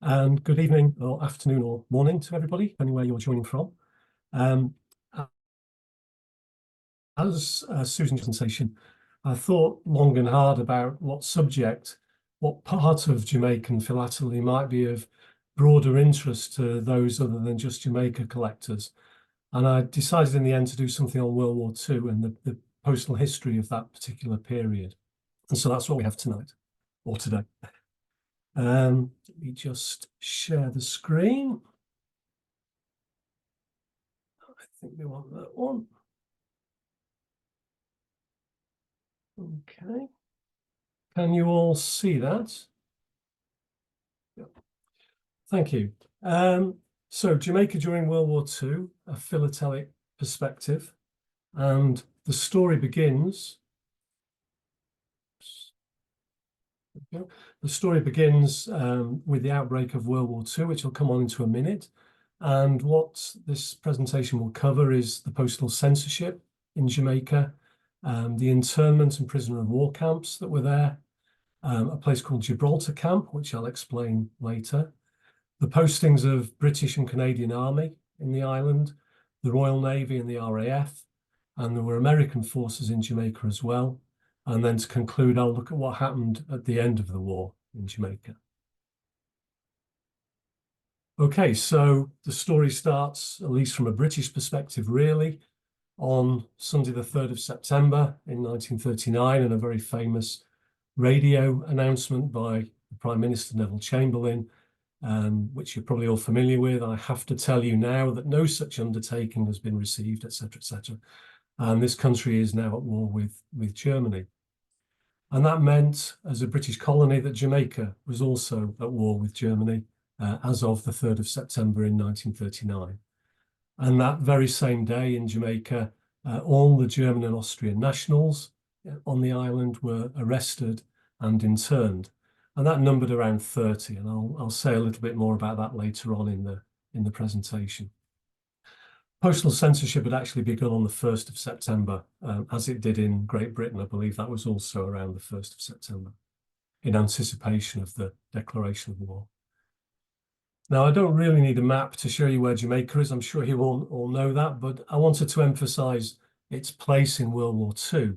and good evening or afternoon or morning to everybody, depending where you're joining from. As Susan's presentation, I thought long and hard about what part of Jamaican philately might be of broader interest to those other than just Jamaica collectors. And I decided in the end to do something on World War II and the postal history of that particular period. And so that's what we have tonight, or today. Let me just share the screen. I think we want that one. Okay. Can you all see that? Yep. Thank you. So Jamaica during World War II, a philatelic perspective, and the story begins. The story begins with the outbreak of World War II, which I'll come on into a minute. And what this presentation will cover is the postal censorship in Jamaica, the internment and prisoner of war camps that were there, a place called Gibraltar camp, which I'll explain later, the postings of British and Canadian Army in the island, the Royal Navy and the RAF, and there were American forces in Jamaica as well. And then to conclude, I'll look at what happened at the end of the war in Jamaica. Okay, so the story starts, at least from a British perspective, really, on Sunday the 3rd of September in 1939, and a very famous radio announcement by the Prime Minister Neville Chamberlain, which you're probably all familiar with. I have to tell you now that no such undertaking has been received, etc., etc. And this country is now at war with Germany. And that meant, as a British colony, that Jamaica was also at war with Germany as of the 3rd of September in 1939. And that very same day in Jamaica, all the German and Austrian nationals on the island were arrested and interned. And that numbered around 30. And I'll say a little bit more about that later on in the presentation. Postal censorship had actually begun on the 1st of September, as it did in Great Britain. I believe that was also around the 1st of September, in anticipation of the declaration of war. Now, I don't really need a map to show you where Jamaica is. I'm sure you all know that, but I wanted to emphasize its place in World War II.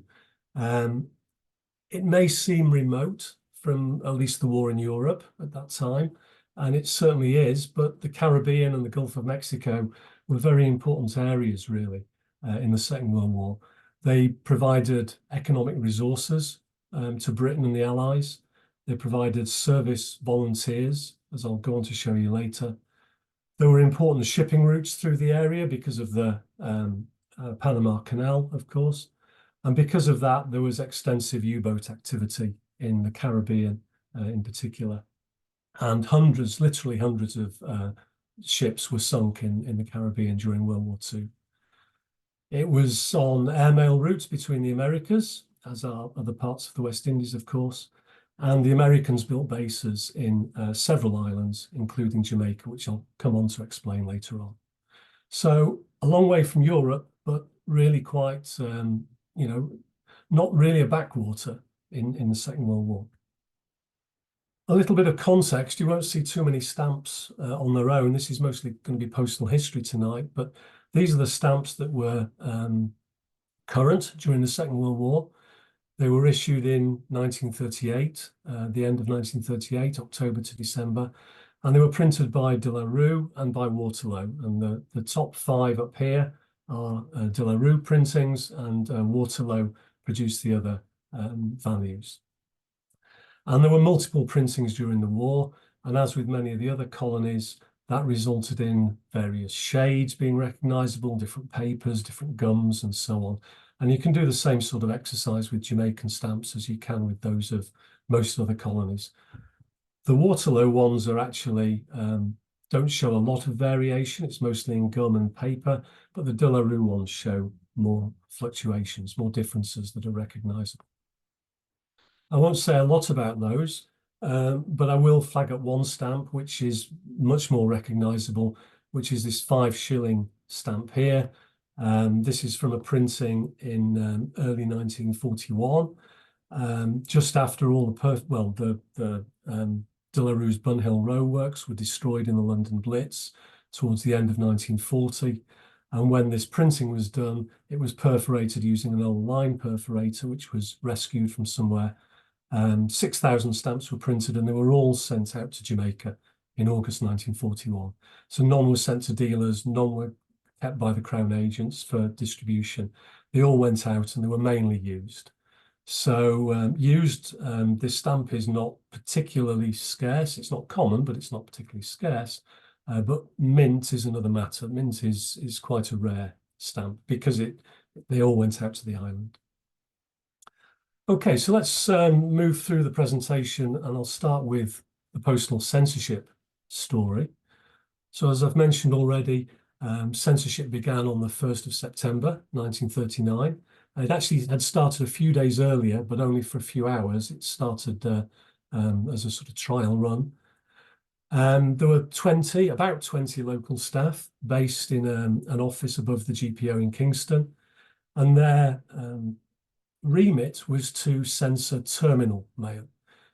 It may seem remote from at least the war in Europe at that time, and it certainly is, but the Caribbean and the Gulf of Mexico were very important areas, really, in the Second World War. They provided economic resources to Britain and the Allies. They provided service volunteers, as I'll go on to show you later. There were important shipping routes through the area because of the Panama Canal, of course. And because of that, there was extensive U-boat activity in the Caribbean in particular. And hundreds, literally hundreds of ships were sunk in the Caribbean during World War II. It was on airmail routes between the Americas, as are other parts of the West Indies, of course, and the Americans built bases in several islands, including Jamaica, which I'll come on to explain later on. So a long way from Europe, but really quite, not really a backwater in the Second World War. A little bit of context, you won't see too many stamps on their own. This is mostly going to be postal history tonight, but these are the stamps that were current during the Second World War. They were issued in 1938, the end of 1938, October to December, and they were printed by De La Rue and by Waterloo. And the top 5 up here are De La Rue printings, and Waterloo produced the other values. And there were multiple printings during the war, and as with many of the other colonies, that resulted in various shades being recognizable, different papers, different gums, and so on. And you can do the same sort of exercise with Jamaican stamps as you can with those of most other colonies. The Waterloo ones are actually, don't show a lot of variation. It's mostly in gum and paper, but the De La Rue ones show more fluctuations, more differences that are recognizable. I won't say a lot about those, but I will flag up one stamp, which is much more recognizable, which is this 5-shilling stamp here. This is from a printing in early 1941, just after all the De La Rue's Bunhill Row works were destroyed in the London Blitz towards the end of 1940. And when this printing was done, it was perforated using an old line perforator, which was rescued from somewhere. 6,000 stamps were printed, and they were all sent out to Jamaica in August 1941. So none were sent to dealers, none were kept by the Crown agents for distribution. They all went out and they were mainly used. So this stamp is not particularly scarce. It's not common, but it's not particularly scarce. But mint is another matter. Mint is quite a rare stamp because they all went out to the island. Okay, so let's move through the presentation, and I'll start with the postal censorship story. So as I've mentioned already, censorship began on the 1st of September 1939. It actually had started a few days earlier, but only for a few hours. It started as a sort of trial run. There were about 20 local staff based in an office above the GPO in Kingston, and their remit was to censor terminal mail.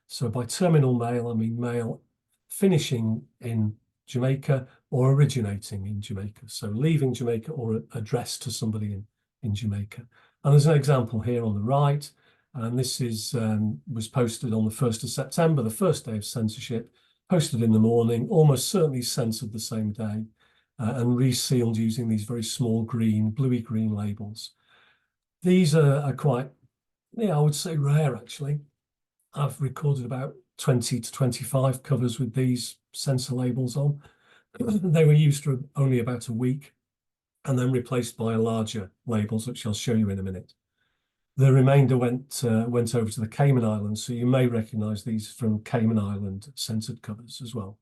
So by terminal mail, I mean mail finishing in Jamaica or originating in Jamaica. So leaving Jamaica or addressed to somebody in Jamaica. And there's an example here on the right, and this was posted on the 1st of September, the first day of censorship, posted in the morning, almost certainly censored the same day, and resealed using these very small bluey green labels. These are quite, I would say rare actually. I've recorded about 20 to 25 covers with these censor labels on. They were used for only about a week and then replaced by larger labels, which I'll show you in a minute. The remainder went over to the Cayman Islands, so you may recognise these from Cayman Island censored covers as well.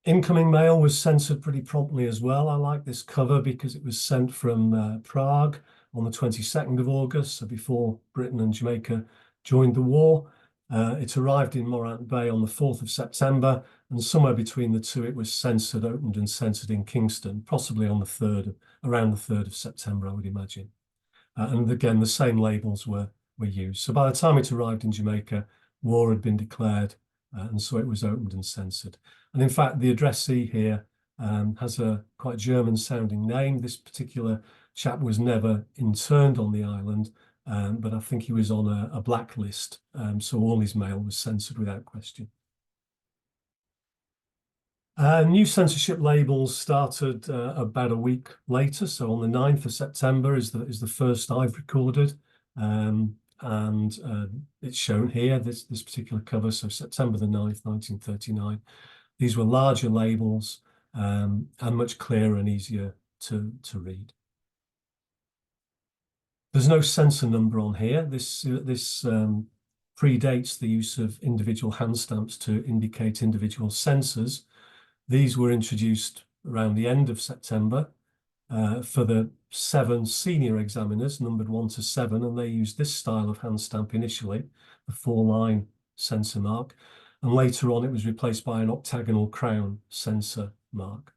Incoming mail was censored pretty promptly as well. I like this cover because it was sent from Prague on the 22nd of August, so before Britain and Jamaica joined the war. It arrived in Morant Bay on the 4th of September, and somewhere between the two it was censored, opened and censored in Kingston, possibly on around the 3rd of September, I would imagine. And again, the same labels were used. So by the time it arrived in Jamaica, war had been declared, and so it was opened and censored. And in fact, the addressee here has a quite German-sounding name. This particular chap was never interned on the island, but I think he was on a blacklist, so all his mail was censored without question. New censorship labels started about a week later, so on the 9th of September is the first I've recorded, and it's shown here, this particular cover, so September the 9th, 1939. These were larger labels and much clearer and easier to read. There's no censor number on here. This predates the use of individual hand stamps to indicate individual censors. These were introduced around the end of September for the 7 senior examiners, numbered 1 to 7, and they used this style of hand stamp initially, the 4-line censor mark, and later on it was replaced by an octagonal crown censor mark.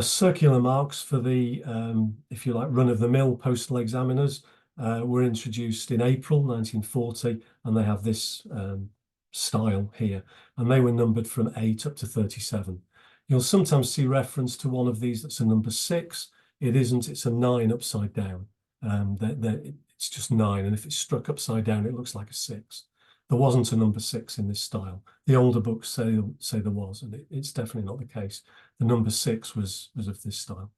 Circular marks for the, if you like, run-of-the-mill postal examiners were introduced in April 1940, and they have this style here, and they were numbered from 8 up to 37. You'll sometimes see reference to one of these that's a number 6. It isn't, it's a 9 upside down. It's just 9, and if it's struck upside down, it looks like a 6. There wasn't a number 6 in this style. The older books say there was, and it's definitely not the case. The number 6 was of this style.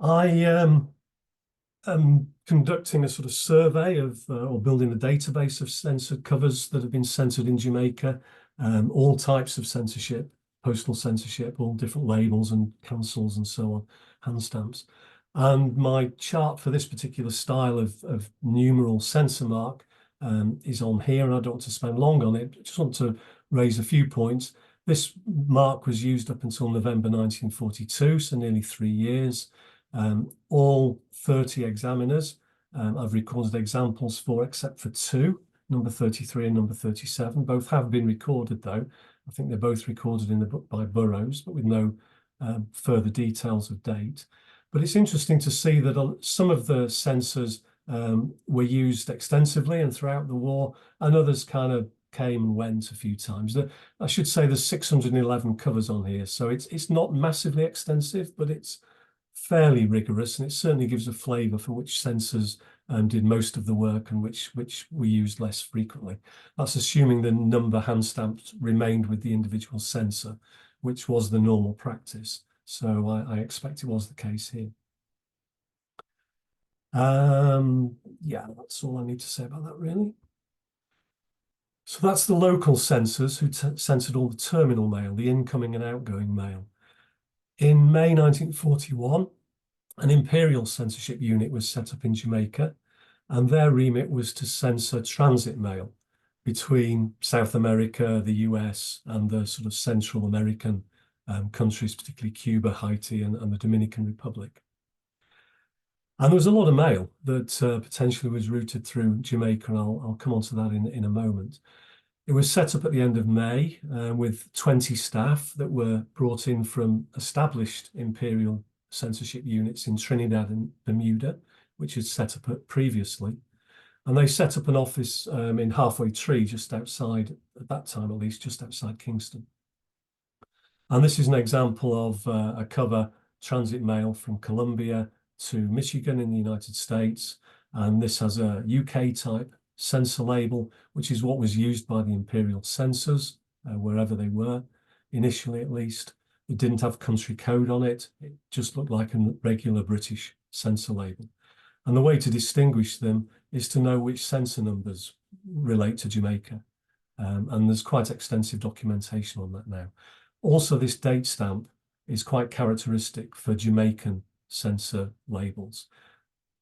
I am conducting a sort of survey of, or building a database of censored covers that have been censored in Jamaica, all types of censorship, postal censorship, all different labels and cancels and so on, hand stamps. And my chart for this particular style of numeral censor mark is on here, and I don't want to spend long on it. I just want to raise a few points. This mark was used up until November 1942, so nearly 3 years. All 30 examiners I've recorded examples for, except for 2, number 33 and number 37. Both have been recorded though. I think they're both recorded in the book by Burroughs, but with no further details of date. But it's interesting to see that some of the censors were used extensively and throughout the war, and others kind of came and went a few times. I should say there's 611 covers on here, so it's not massively extensive, but it's fairly rigorous, and it certainly gives a flavour for which censors did most of the work and which we used less frequently. That's assuming the number hand stamped remained with the individual censor, which was the normal practice. So I expect it was the case here. Yeah, that's all I need to say about that, really. So that's the local censors who censored all the terminal mail, the incoming and outgoing mail. In May 1941, an imperial censorship unit was set up in Jamaica, and their remit was to censor transit mail between South America, the US, and the sort of Central American countries, particularly Cuba, Haiti, and the Dominican Republic. And there was a lot of mail that potentially was routed through Jamaica, and I'll come on to that in a moment. It was set up at the end of May with 20 staff that were brought in from established imperial censorship units in Trinidad and Bermuda, which had set up previously. And they set up an office in Halfway Tree, just outside, at that time at least, just outside Kingston. And this is an example of a cover transit mail from Colombia to Michigan in the United States. And this has a UK type censor label, which is what was used by the imperial censors, wherever they were, initially at least. It didn't have country code on it. It just looked like a regular British censor label. And the way to distinguish them is to know which censor numbers relate to Jamaica. And there's quite extensive documentation on that now. Also, this date stamp is quite characteristic for Jamaican censor labels.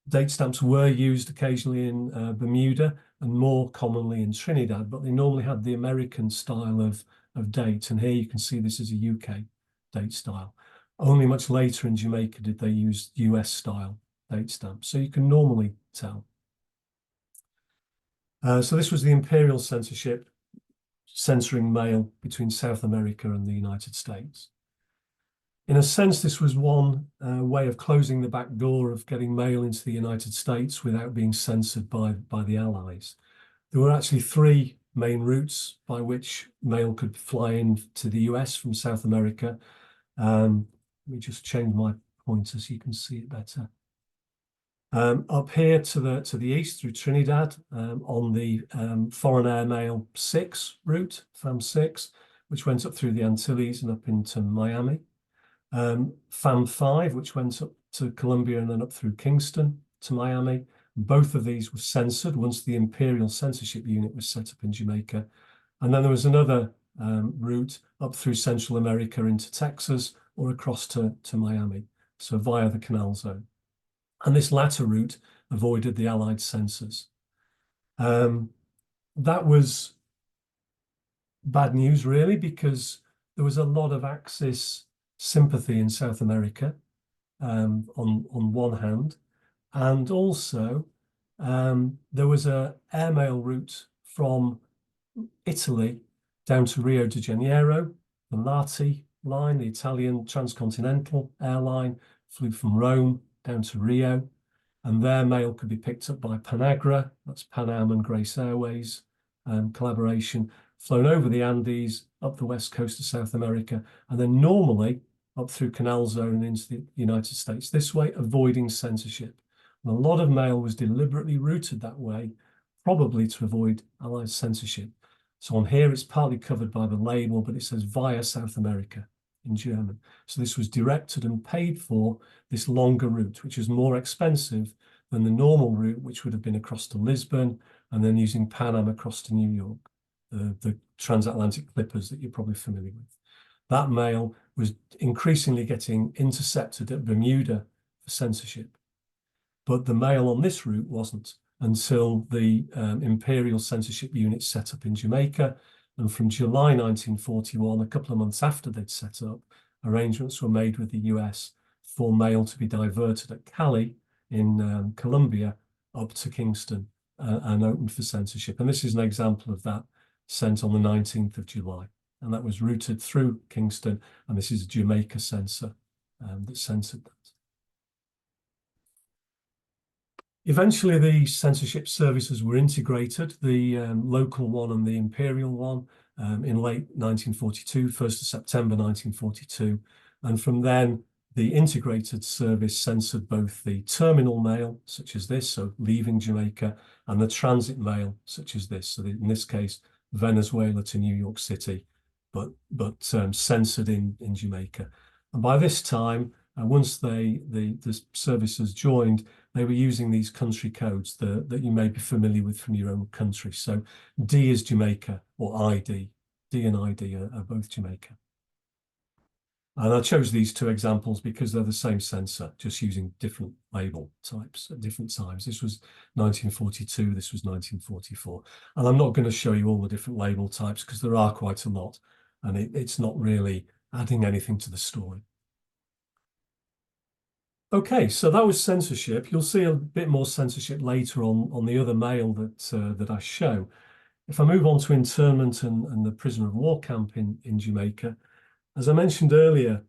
Date stamps were used occasionally in Bermuda and more commonly in Trinidad, but they normally had the American style of date. And here you can see this is a UK date style. Only much later in Jamaica did they use US style date stamps. So you can normally tell. So this was the imperial censorship censoring mail between South America and the United States. In a sense, this was one way of closing the back door of getting mail into the United States without being censored by the Allies. There were actually three main routes by which mail could fly into the US from South America. Let me just change my pointer so you can see it better. Up here to the east through Trinidad on the Foreign Air Mail 6 route, FAM 6, which went up through the Antilles and up into Miami. FAM 5, which went up to Colombia and then up through Kingston to Miami. Both of these were censored once the Imperial Censorship Unit was set up in Jamaica. And then there was another route up through Central America into Texas or across to Miami, so via the Canal Zone. And this latter route avoided the Allied censors. That was bad news, really, because there was a lot of Axis sympathy in South America on one hand, and also there was an airmail route from Italy down to Rio de Janeiro. The Lati line, the Italian transcontinental airline, flew from Rome down to Rio, and their mail could be picked up by Panagra, that's Pan Am and Grace Airways collaboration, flown over the Andes, up the west coast of South America, and then normally up through Canal Zone into the United States, this way, avoiding censorship. And a lot of mail was deliberately routed that way, probably to avoid Allied censorship. So on here, it's partly covered by the label, but it says via South America in German. So this was directed and paid for, this longer route, which is more expensive than the normal route, which would have been across to Lisbon and then using Pan Am across to New York, the transatlantic clippers that you're probably familiar with. That mail was increasingly getting intercepted at Bermuda for censorship. But the mail on this route wasn't until the Imperial Censorship Unit set up in Jamaica. And from July 1941, a couple of months after they'd set up, arrangements were made with the US for mail to be diverted at Cali in Colombia up to Kingston and opened for censorship. And this is an example of that sent on the 19th of July. And that was routed through Kingston. And this is a Jamaica censor that censored that. Eventually, the censorship services were integrated, the local one and the imperial one, in late 1942, 1st of September 1942. And from then, the integrated service censored both the terminal mail, such as this, so leaving Jamaica, and the transit mail, such as this. So in this case, Venezuela to New York City, but censored in Jamaica. And by this time, once the services joined, they were using these country codes that you may be familiar with from your own country. So D is Jamaica, or ID. D and ID are both Jamaica. And I chose these two examples because they're the same sensor, just using different label types at different times. This was 1942, this was 1944. And I'm not going to show you all the different label types because there are quite a lot, and it's not really adding anything to the story. Okay, so that was censorship. You'll see a bit more censorship later on the other mail that I show. If I move on to internment and the prisoner of war camp in Jamaica, as I mentioned earlier,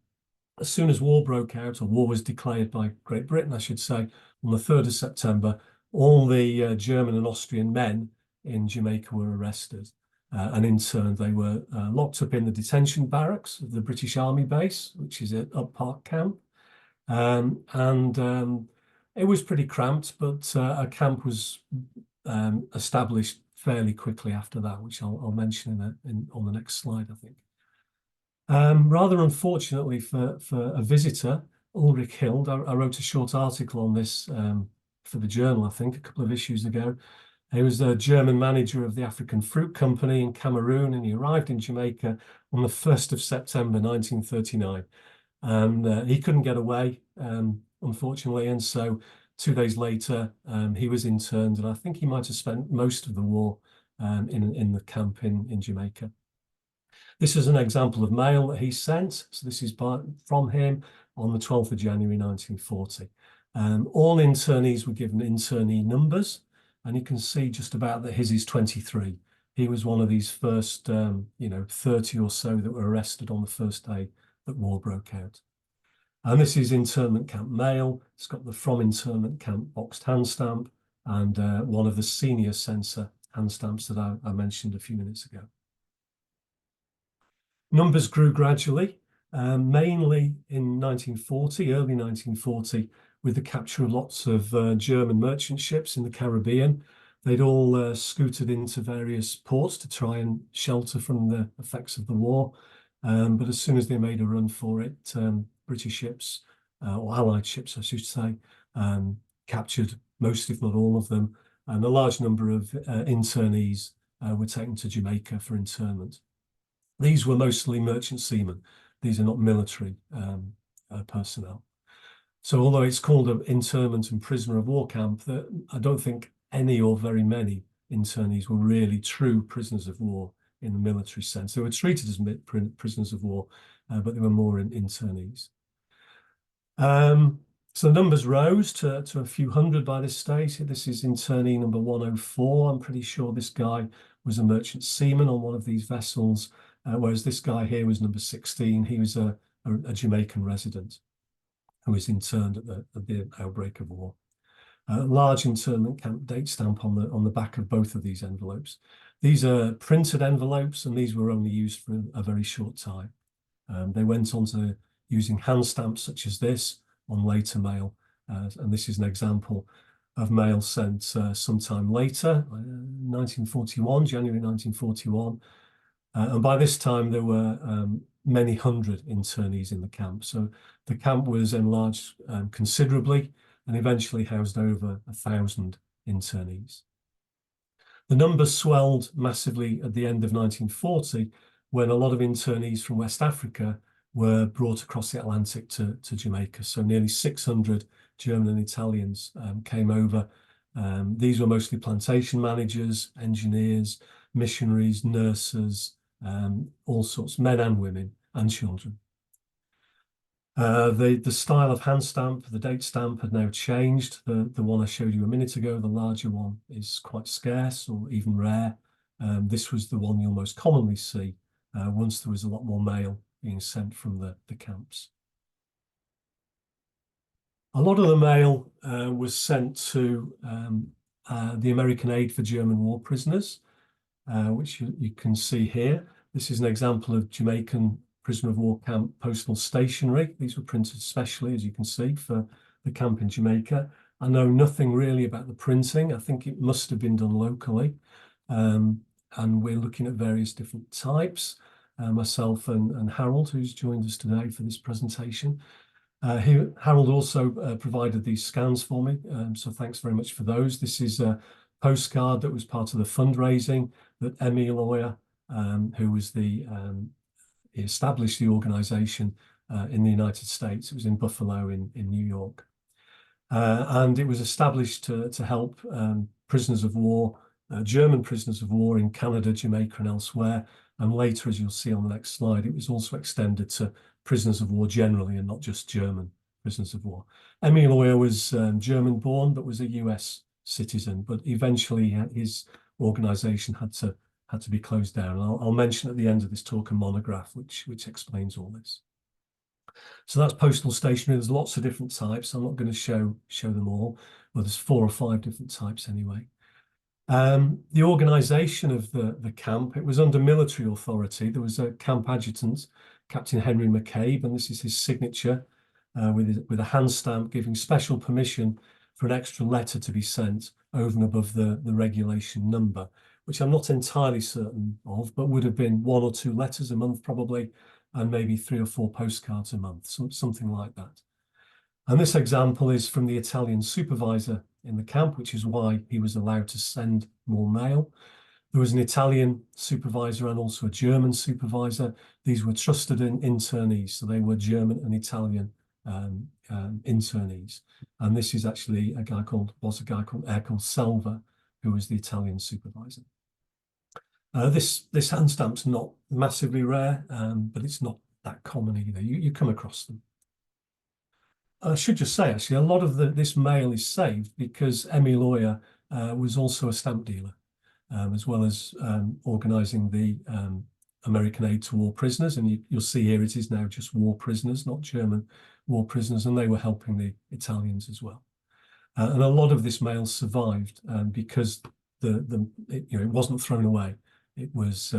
as soon as war broke out, or war was declared by Great Britain, I should say, on the 3rd of September, all the German and Austrian men in Jamaica were arrested. And in turn, they were locked up in the detention barracks of the British Army base, which is at Up Park Camp. It was pretty cramped, but a camp was established fairly quickly after that, which I'll mention on the next slide, I think. Rather unfortunately for a visitor, Ulrich Hild, I wrote a short article on this for the journal, I think, a couple of issues ago. He was the German manager of the African Fruit Company in Cameroon, and he arrived in Jamaica on the 1st of September 1939. And he couldn't get away, unfortunately, and so 2 days later, he was interned, and I think he might have spent most of the war in the camp in Jamaica. This is an example of mail that he sent. So this is from him on the 12th of January 1940. All internees were given internee numbers, and you can see just about that his is 23. He was one of these first, 30 or so that were arrested on the first day that war broke out. And this is internment camp mail. It's got the from internment camp boxed hand stamp and one of the senior censor hand stamps that I mentioned a few minutes ago. Numbers grew gradually, mainly in 1940, early 1940, with the capture of lots of German merchant ships in the Caribbean. They'd all scooted into various ports to try and shelter from the effects of the war. But as soon as they made a run for it, British ships, or Allied ships, I should say, captured most, if not all of them. And a large number of internees were taken to Jamaica for internment. These were mostly merchant seamen. These are not military personnel. So although it's called an internment and prisoner of war camp, I don't think any or very many internees were really true prisoners of war in the military sense. They were treated as prisoners of war, but they were more in internees. So numbers rose to a few hundred by this stage. This is internee number 104. I'm pretty sure this guy was a merchant seaman on one of these vessels, whereas this guy here was number 16. He was a Jamaican resident who was interned at the outbreak of war. A large internment camp date stamp on the back of both of these envelopes. These are printed envelopes, and these were only used for a very short time. They went on to using hand stamps such as this on later mail, and this is an example of mail sent sometime later, 1941, January 1941. And by this time, there were many hundred internees in the camp. So the camp was enlarged considerably and eventually housed over 1,000 internees. The numbers swelled massively at the end of 1940 when a lot of internees from West Africa were brought across the Atlantic to Jamaica. So nearly 600 German and Italians came over. These were mostly plantation managers, engineers, missionaries, nurses, all sorts, men and women and children. The style of hand stamp, the date stamp had now changed. The one I showed you a minute ago, the larger one, is quite scarce or even rare. This was the one you'll most commonly see once there was a lot more mail being sent from the camps. A lot of the mail was sent to the American Aid for German War Prisoners, which you can see here. This is an example of Jamaican prisoner of war camp postal stationery. These were printed specially, as you can see, for the camp in Jamaica. I know nothing really about the printing. I think it must have been done locally. And we're looking at various different types. Myself and Harold, who's joined us today for this presentation. Harold also provided these scans for me, so thanks very much for those. This is a postcard that was part of the fundraising that Emmy Lawyer, who was he established the organisation in the United States. It was in Buffalo in New York. And it was established to help prisoners of war, German prisoners of war in Canada, Jamaica and elsewhere. And later, as you'll see on the next slide, it was also extended to prisoners of war generally and not just German prisoners of war. Emmy Lawyer was German born, but was a US citizen, but eventually his organisation had to be closed down. I'll mention at the end of this talk a monograph which explains all this. So that's postal stationery. There's lots of different types. I'm not going to show them all. Well, there's 4 or 5 different types anyway. The organisation of the camp, it was under military authority. There was a camp adjutant, Captain Henry McCabe, and this is his signature with a hand stamp giving special permission for an extra letter to be sent over and above the regulation number, which I'm not entirely certain of, but would have been 1 or 2 letters a month probably, and maybe 3 or 4 postcards a month, something like that. And this example is from the Italian supervisor in the camp, which is why he was allowed to send more mail. There was an Italian supervisor and also a German supervisor. These were trusted internees, so they were German and Italian internees. And this is actually a guy called Ercole Selva, who was the Italian supervisor. This hand stamp's not massively rare, but it's not that common either. You come across them. I should just say, actually, a lot of this mail is saved because Emmy Lawyer was also a stamp dealer, as well as organising the American Aid to War Prisoners. And you'll see here it is now just war prisoners, not German war prisoners, and they were helping the Italians as well. And a lot of this mail survived because it wasn't thrown away. It was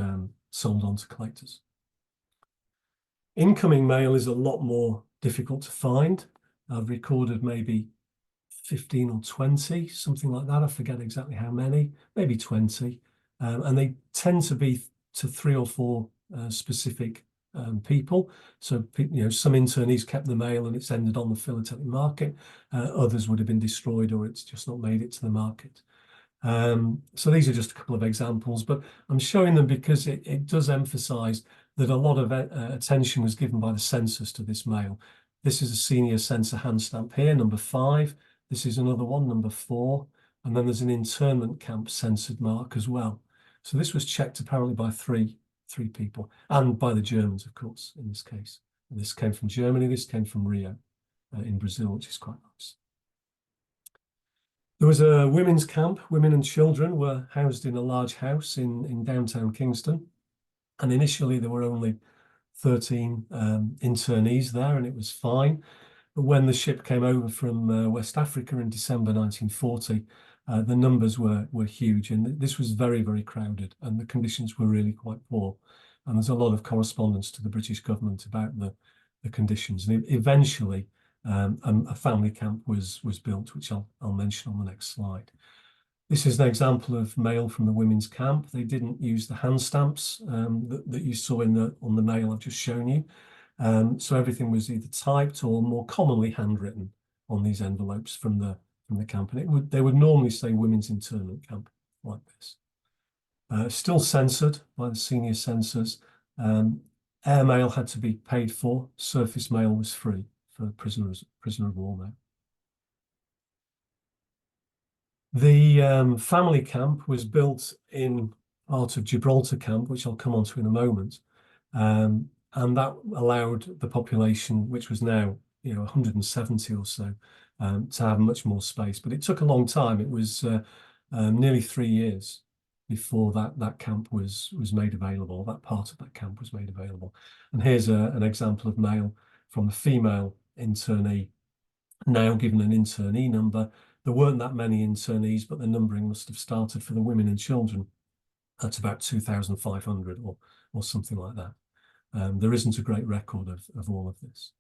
sold on to collectors. Incoming mail is a lot more difficult to find. I've recorded maybe 15 or 20, something like that. I forget exactly how many, maybe 20. And they tend to be to 3 or 4 specific people. So, some internees kept the mail and it's ended on the philatelic market. Others would have been destroyed or it's just not made it to the market. So these are just a couple of examples, but I'm showing them because it does emphasize that a lot of attention was given by the censors to this mail. This is a senior censor hand stamp here, number 5. This is another one, number 4. And then there's an internment camp censored mark as well. So this was checked apparently by three people, and by the Germans, of course, in this case. And this came from Germany, this came from Rio in Brazil, which is quite nice. There was a women's camp. Women and children were housed in a large house in downtown Kingston. And initially there were only 13 internees there, and it was fine. But when the ship came over from West Africa in December 1940, the numbers were huge, and this was very, very crowded, and the conditions were really quite poor. And there's a lot of correspondence to the British government about the conditions. And eventually, a family camp was built, which I'll mention on the next slide. This is an example of mail from the women's camp. They didn't use the hand stamps that you saw on the mail I've just shown you. So everything was either typed or more commonly handwritten on these envelopes from the camp. And they would normally say women's internment camp like this. Still censored by the senior censors. Air mail had to be paid for. Surface mail was free for prisoner of war mail. The family camp was built in part of Gibraltar camp, which I'll come on to in a moment. And that allowed the population, which was now 170 or so, to have much more space. But it took a long time. It was nearly 3 years before that camp was made available. That part of that camp was made available. And here's an example of mail from a female internee now given an internee number. There weren't that many internees, but the numbering must have started for the women and children at about 2,500 or something like that. There isn't a great record of all of this.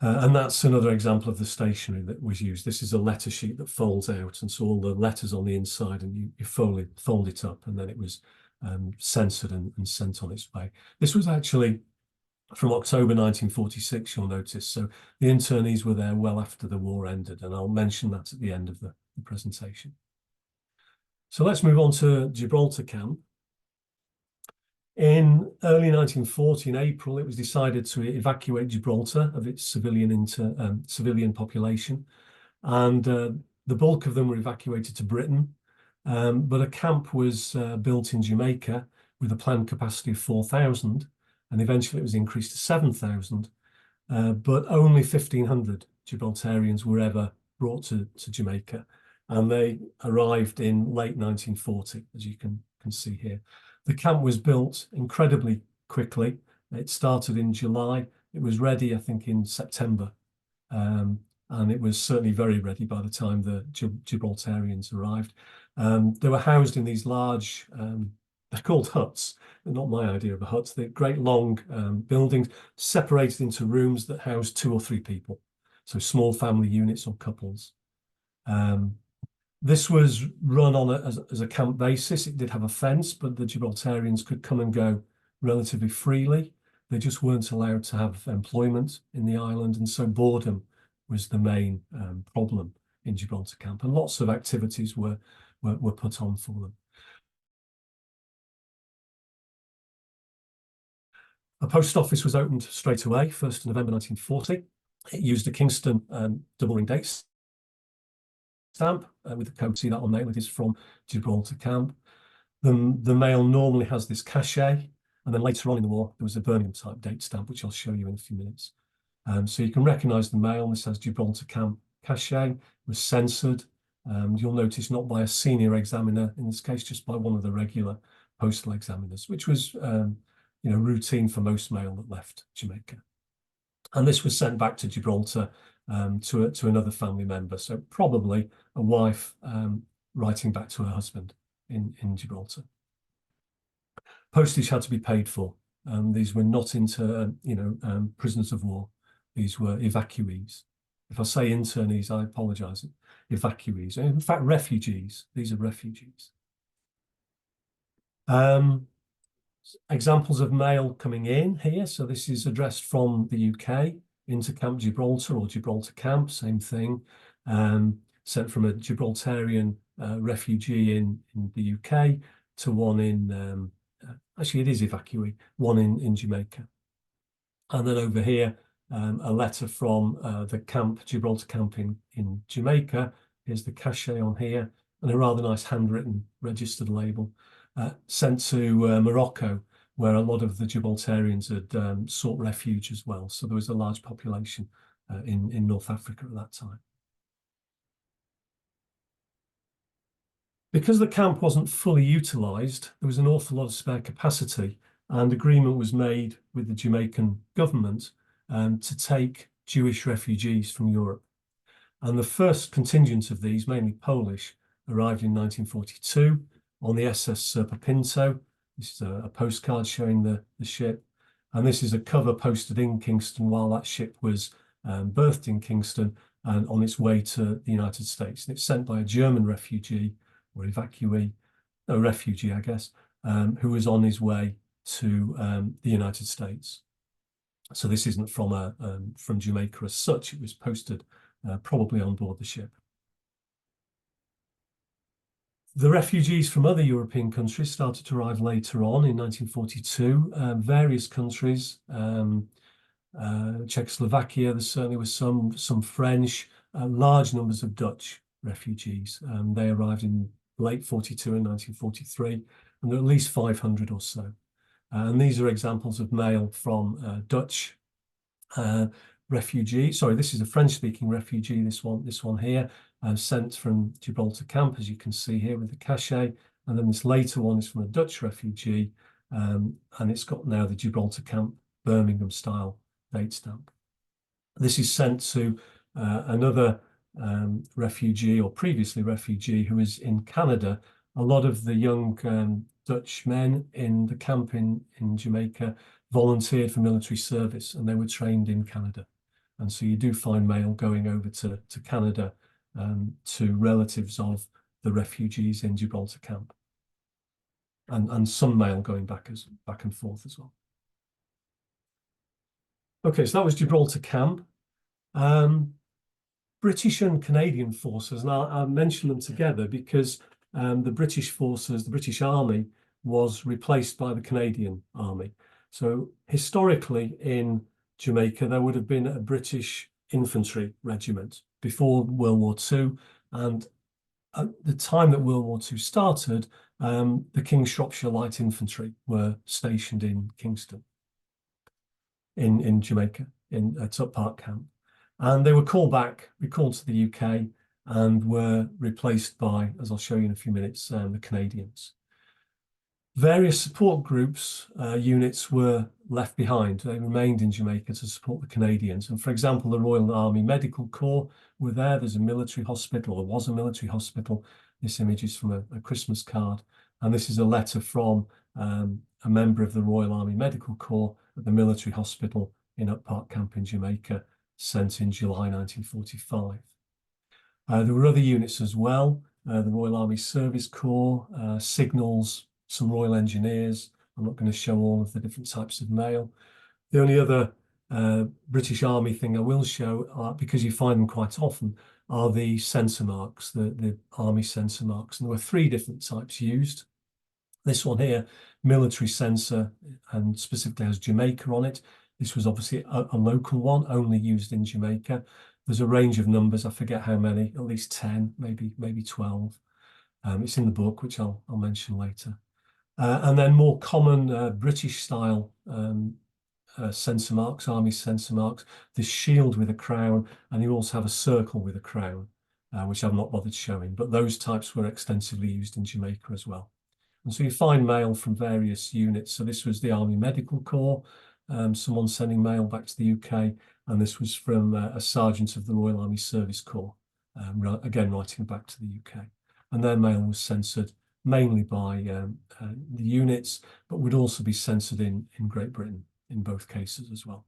And that's another example of the stationery that was used. This is a letter sheet that folds out, and so all the letters on the inside, and you fold it up, and then it was censored and sent on its way. This was actually from October 1946, you'll notice. So the internees were there well after the war ended, and I'll mention that at the end of the presentation. So let's move on to Gibraltar camp. In early 1940, in April, it was decided to evacuate Gibraltar of its civilian population, and the bulk of them were evacuated to Britain. But a camp was built in Jamaica with a planned capacity of 4,000, and eventually it was increased to 7,000. But only 1,500 Gibraltarians were ever brought to Jamaica, and they arrived in late 1940, as you can see here. The camp was built incredibly quickly. It started in July. It was ready, I think, in September. And it was certainly very ready by the time the Gibraltarians arrived. They were housed in these large, they're called huts. They're not my idea of a hut. They're great long buildings separated into rooms that house 2 or 3 people. So small family units or couples. This was run on as a camp basis. It did have a fence, but the Gibraltarians could come and go relatively freely. They just weren't allowed to have employment in the island, and so boredom was the main problem in Gibraltar camp, and lots of activities were put on for them. A post office was opened straight away, 1st of November 1940. It used a Kingston double-ring date stamp with the code. See that on mail. It is from Gibraltar camp. The mail normally has this cachet, and then later on in the war there was a Birmingham type date stamp, which I'll show you in a few minutes. So you can recognise the mail. This has Gibraltar camp cachet. It was censored. You'll notice not by a senior examiner in this case, just by one of the regular postal examiners, which was routine for most mail that left Jamaica. And this was sent back to Gibraltar to another family member, so probably a wife writing back to her husband in Gibraltar. Postage had to be paid for. These were not prisoners of war. These were evacuees. If I say internees, I apologise. Evacuees, in fact, refugees. These are refugees. Examples of mail coming in here. So this is addressed from the UK into Camp Gibraltar or Gibraltar Camp, same thing. Sent from a Gibraltarian refugee in the UK to one in, actually it is evacuee, one in Jamaica. And then over here, a letter from the camp, Gibraltar camp in Jamaica. Here's the cachet on here, and a rather nice handwritten registered label. Sent to Morocco, where a lot of the Gibraltarians had sought refuge as well. So there was a large population in North Africa at that time. Because the camp wasn't fully utilised, there was an awful lot of spare capacity, and agreement was made with the Jamaican government to take Jewish refugees from Europe. And the first contingent of these, mainly Polish, arrived in 1942 on the SS Serpa Pinto. This is a postcard showing the ship. And this is a cover posted in Kingston while that ship was berthed in Kingston and on its way to the United States. And it's sent by a German refugee or evacuee, a refugee, I guess, who was on his way to the United States. So this isn't from Jamaica as such. It was posted probably on board the ship. The refugees from other European countries started to arrive later on in 1942. Various countries, Czechoslovakia, there certainly was some French, large numbers of Dutch refugees. They arrived in late 42 and 1943, and there are at least 500 or so. And these are examples of mail from Dutch refugee. Sorry, this is a French-speaking refugee, this one here, sent from Gibraltar camp, as you can see here with the cachet. And then this later one is from a Dutch refugee, and it's got now the Gibraltar camp Birmingham style date stamp. This is sent to another refugee or previously refugee who is in Canada. A lot of the young Dutch men in the camp in Jamaica volunteered for military service, and they were trained in Canada. And so you do find mail going over to Canada to relatives of the refugees in Gibraltar camp, and some mail going back and forth as well. Okay, so that was Gibraltar camp. British and Canadian forces, and I'll mention them together because the British forces, the British Army, was replaced by the Canadian Army. So historically in Jamaica, there would have been a British infantry regiment before World War II, and at the time that World War II started, the King's Shropshire Light Infantry were stationed in Kingston, in Jamaica, at Tuck Park Camp. And they were recalled to the UK, and were replaced by, as I'll show you in a few minutes, the Canadians. Various support groups, units were left behind. They remained in Jamaica to support the Canadians. And for example, the Royal Army Medical Corps were there. There's a military hospital, or was a military hospital. This image is from a Christmas card. And this is a letter from a member of the Royal Army Medical Corps at the military hospital in Up Park Camp in Jamaica, sent in July 1945. There were other units as well, the Royal Army Service Corps, Signals, some Royal Engineers. I'm not going to show all of the different types of mail. The only other British Army thing I will show, because you find them quite often, are the censor marks, the Army censor marks. And there were 3 different types used. This one here, military censor, and specifically has Jamaica on it. This was obviously a local one, only used in Jamaica. There's a range of numbers, I forget how many, at least 10, maybe 12. It's in the book, which I'll mention later. And then more common British style censor marks, Army censor marks, the shield with a crown, and you also have a circle with a crown, which I've not bothered showing, but those types were extensively used in Jamaica as well. And so you find mail from various units. So this was the Army Medical Corps, someone sending mail back to the UK, and this was from a sergeant of the Royal Army Service Corps, again writing back to the UK. And their mail was censored mainly by the units, but would also be censored in Great Britain in both cases as well.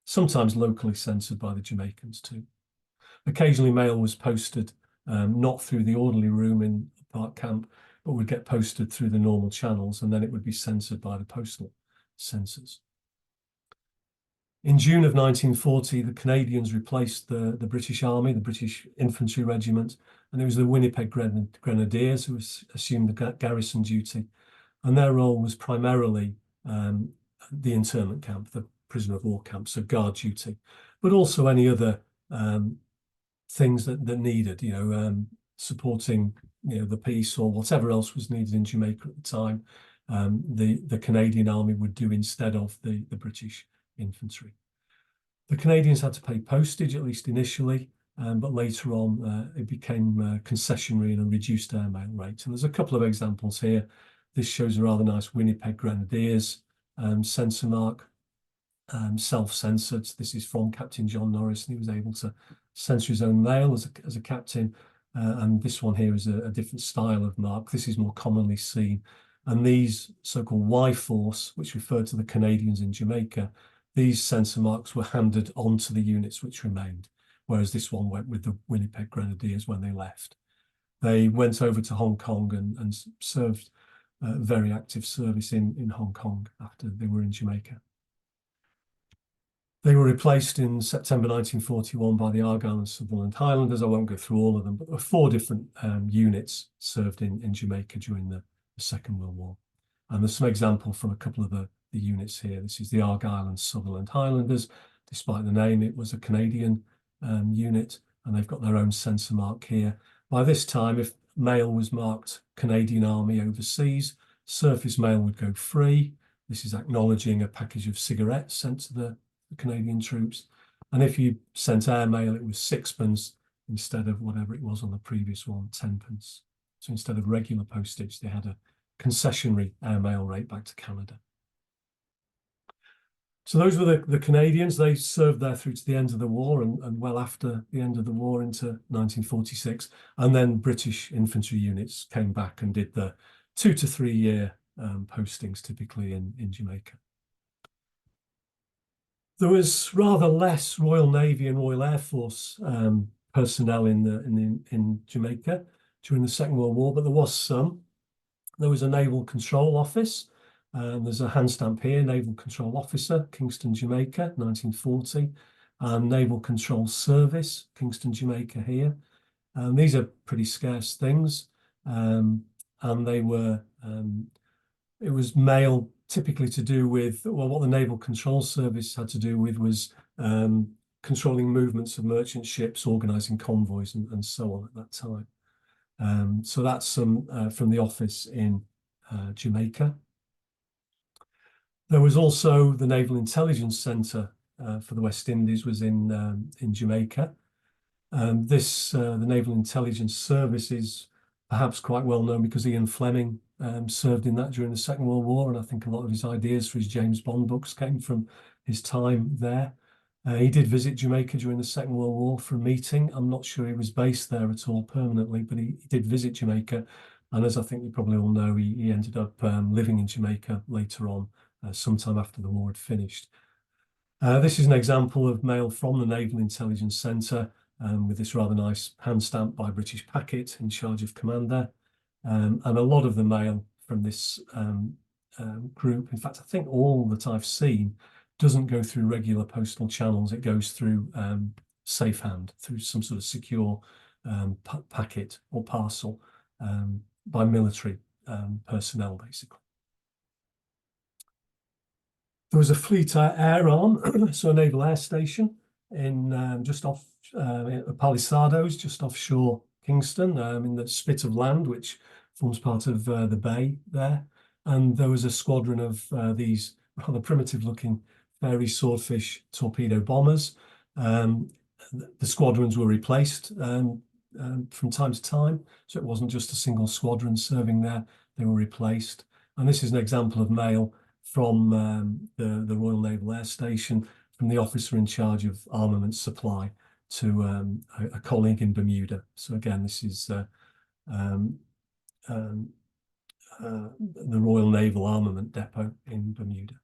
Sometimes locally censored by the Jamaicans too. Occasionally mail was posted not through the orderly room in Park Camp, but would get posted through the normal channels, and then it would be censored by the postal censors. In June of 1940, the Canadians replaced the British Army, the British Infantry Regiment, and it was the Winnipeg Grenadiers who assumed the garrison duty. And their role was primarily the internment camp, the prisoner of war camp, so guard duty, but also any other things that needed, supporting the peace or whatever else was needed in Jamaica at the time. The Canadian Army would do instead of the British infantry. The Canadians had to pay postage, at least initially, but later on it became concessionary and a reduced airmail rate. And there's a couple of examples here. This shows a rather nice Winnipeg Grenadiers censor mark, self-censored. This is from Captain John Norris, and he was able to censor his own mail as a captain. And this one here is a different style of mark. This is more commonly seen. And these so-called Y-Force, which referred to the Canadians in Jamaica, these censor marks were handed on to the units which remained, whereas this one went with the Winnipeg Grenadiers when they left. They went over to Hong Kong and served very active service in Hong Kong after they were in Jamaica. They were replaced in September 1941 by the Argyll and Sutherland Highlanders. I won't go through all of them, but there were 4 different units served in Jamaica during the Second World War. And there's some example from a couple of the units here. This is the Argyll and Sutherland Highlanders. Despite the name, it was a Canadian unit, and they've got their own censor mark here. By this time, if mail was marked Canadian Army overseas, surface mail would go free. This is acknowledging a package of cigarettes sent to the Canadian troops. And if you sent airmail, it was 6p instead of whatever it was on the previous one, 10p. So instead of regular postage, they had a concessionary airmail rate back to Canada. So those were the Canadians. They served there through to the end of the war and well after the end of the war into 1946. And then British infantry units came back and did the 2 to 3 year postings, typically in Jamaica. There was rather less Royal Navy and Royal Air Force personnel in Jamaica during the Second World War, but there was some. There was a Naval Control Office. There's a hand stamp here, Naval Control Officer, Kingston, Jamaica, 1940. Naval Control Service, Kingston, Jamaica here. These are pretty scarce things. And they were, it was mail typically to do with, well, what the Naval Control Service had to do with was controlling movements of merchant ships, organising convoys and so on at that time. So that's some from the office in Jamaica. There was also the Naval Intelligence Centre for the West Indies was in Jamaica. The Naval Intelligence Service is perhaps quite well known because Ian Fleming served in that during the Second World War, and I think a lot of his ideas for his James Bond books came from his time there. He did visit Jamaica during the Second World War for a meeting. I'm not sure he was based there at all permanently, but he did visit Jamaica. And as I think you probably all know, he ended up living in Jamaica later on, sometime after the war had finished. This is an example of mail from the Naval Intelligence Centre with this rather nice hand stamp by British Packet in charge of command there. And a lot of the mail from this group, in fact, I think all that I've seen, doesn't go through regular postal channels. It goes through safe hand, through some sort of secure packet or parcel by military personnel, basically. There was a fleet air arm, so a naval air station in just off Palisadoes, just offshore Kingston, in the spit of land, which forms part of the bay there. And there was a squadron of these rather primitive-looking fairy swordfish torpedo bombers. The squadrons were replaced from time to time, so it wasn't just a single squadron serving there, they were replaced. And this is an example of mail from the Royal Naval Air Station, from the officer in charge of armament supply to a colleague in Bermuda. So again, this is the Royal Naval Armament Depot in Bermuda.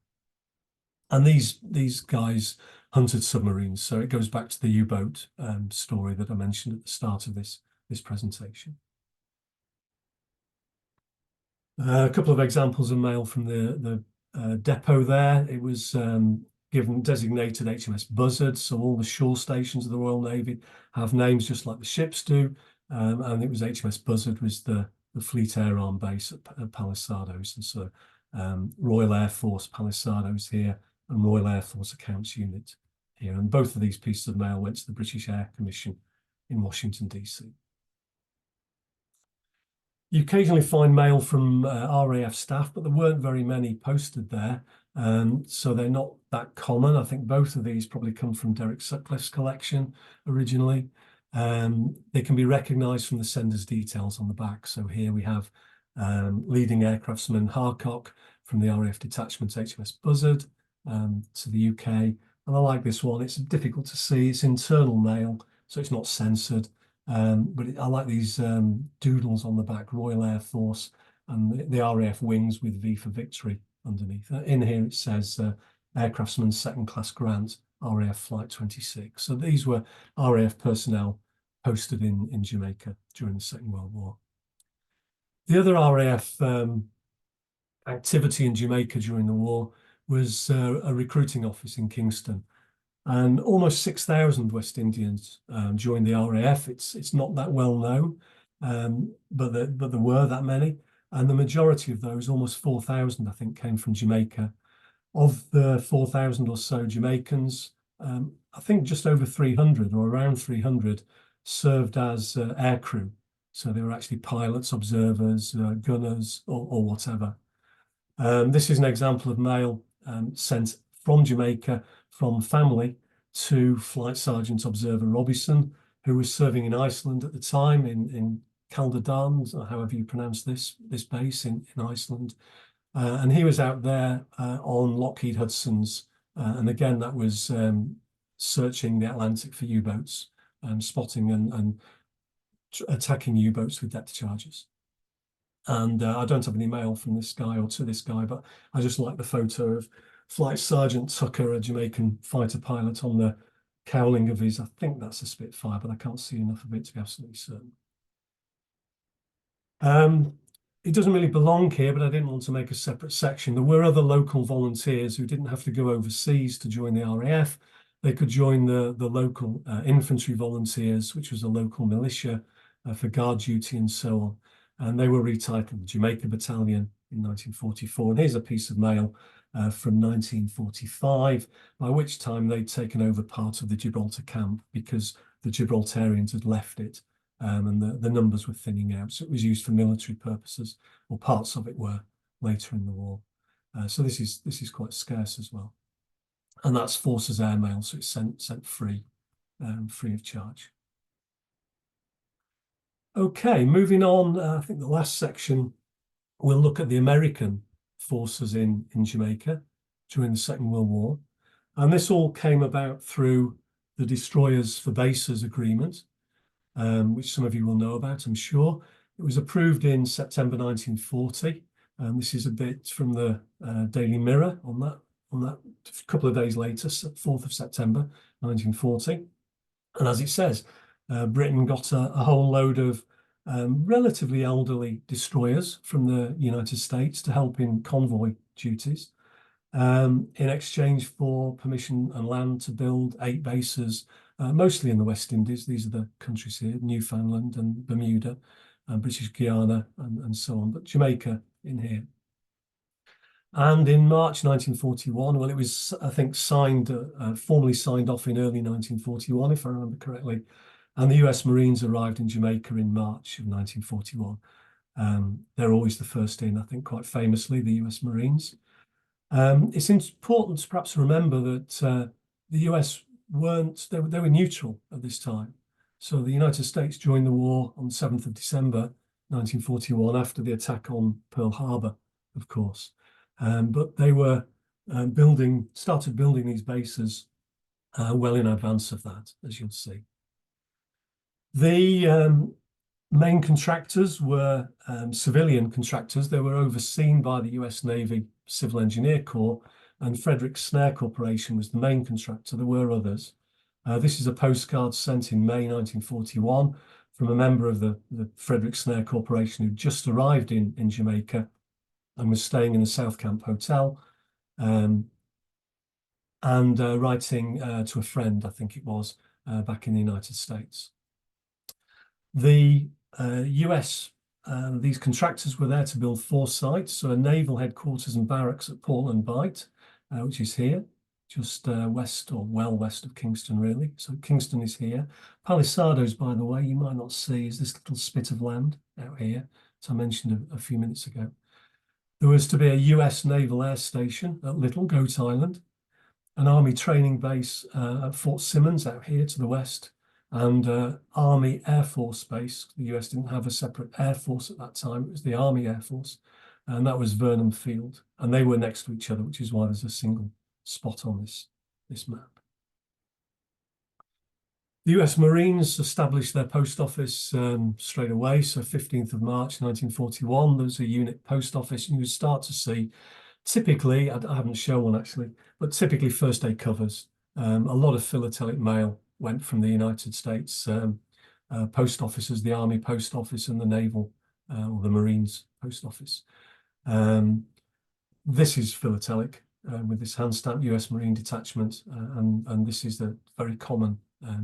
And these guys hunted submarines, so it goes back to the U-boat story that I mentioned at the start of this presentation. A couple of examples of mail from the depot there. It was designated HMS Buzzard, so all the shore stations of the Royal Navy have names just like the ships do, and it was HMS Buzzard was the Fleet Air Arm base at Palisadoes, and so Royal Air Force Palisadoes here and Royal Air Force Accounts Unit here, and both of these pieces of mail went to the British Air Commission in Washington, DC. You occasionally find mail from RAF staff, but there weren't very many posted there, so they're not that common. I think both of these probably come from Derek Sutcliffe's collection originally. They can be recognised from the sender's details on the back. So here we have leading aircraftsman Harcock from the RAF detachment HMS Buzzard to the UK. And I like this one. It's difficult to see. It's internal mail, so it's not censored. But I like these doodles on the back, Royal Air Force and the RAF wings with V for Victory underneath. In here it says Aircraftsman Second Class Grant, RAF Flight 26. So these were RAF personnel posted in Jamaica during the Second World War. The other RAF activity in Jamaica during the war was a recruiting office in Kingston. And almost 6,000 West Indians joined the RAF. It's not that well known, but there were that many. And the majority of those, almost 4,000, I think, came from Jamaica. Of the 4,000 or so Jamaicans, I think just over 300 or around 300 served as aircrew. So they were actually pilots, observers, gunners, or whatever. This is an example of mail sent from Jamaica from family to Flight Sergeant Observer Robinson, who was serving in Iceland at the time in Calderdan, or however you pronounce this base in Iceland. And he was out there on Lockheed Hudson's And again, that was searching the Atlantic for U-boats, spotting and attacking U-boats with depth charges. And I don't have any mail from this guy or to this guy, but I just like the photo of Flight Sergeant Tucker, a Jamaican fighter pilot, on the cowling of his, I think that's a Spitfire, but I can't see enough of it to be absolutely certain. It doesn't really belong here, but I didn't want to make a separate section. There were other local volunteers who didn't have to go overseas to join the RAF. They could join the local infantry volunteers, which was a local militia for guard duty and so on. And they were retitled the Jamaica Battalion in 1944. And here's a piece of mail from 1945, by which time they'd taken over part of the Gibraltar camp because the Gibraltarians had left it. And the numbers were thinning out. So it was used for military purposes, or parts of it were later in the war. So this is quite scarce as well. And that's Forces airmail, so it's sent free of charge. Okay, moving on, I think the last section, we'll look at the American forces in Jamaica during the Second World War. And this all came about through the Destroyers for Bases Agreement, which some of you will know about, I'm sure. It was approved in September 1940. This is a bit from the Daily Mirror on that a couple of days later, 4th of September 1940. And as it says, Britain got a whole load of relatively elderly destroyers from the United States to help in convoy duties in exchange for permission and land to build 8 bases, mostly in the West Indies. These are the countries here, Newfoundland and Bermuda, and British Guiana and so on, but Jamaica in here. And in March 1941, well, it was, I think, formally signed off in early 1941, if I remember correctly. And the US Marines arrived in Jamaica in March of 1941. They're always the first in, I think, quite famously, the US Marines. It's important to perhaps remember that the US they were neutral at this time. So the United States joined the war on 7th of December 1941 after the attack on Pearl Harbor, of course. But they were started building these bases well in advance of that, as you'll see. The main contractors were civilian contractors. They were overseen by the US Navy Civil Engineer Corps, and Frederick Snare Corporation was the main contractor. There were others. This is a postcard sent in May 1941 from a member of the Frederick Snare Corporation who just arrived in Jamaica and was staying in the South Camp Hotel, and writing to a friend, I think it was, back in the United States. The US, these contractors were there to build 4 sites, so a naval headquarters and barracks at Portland Bight, which is here, just west or well west of Kingston, really. So Kingston is here. Palisadoes, by the way, you might not see, is this little spit of land out here, as I mentioned a few minutes ago. There was to be a US Naval Air Station at Little Goat Island, an Army training base at Fort Simmons out here to the west, and Army Air Force Base. The US didn't have a separate Air Force at that time. It was the Army Air Force, and that was Vernon Field. And they were next to each other, which is why there's a single spot on this map. The US Marines established their post office straight away. So 15th of March 1941, there was a unit post office, and you would start to see, typically, I haven't shown one actually, but typically first day covers. A lot of philatelic mail went from the United States post offices, the Army post office and the Naval or the Marines post office. This is philatelic with this hand stamp US Marine detachment, and this is the very common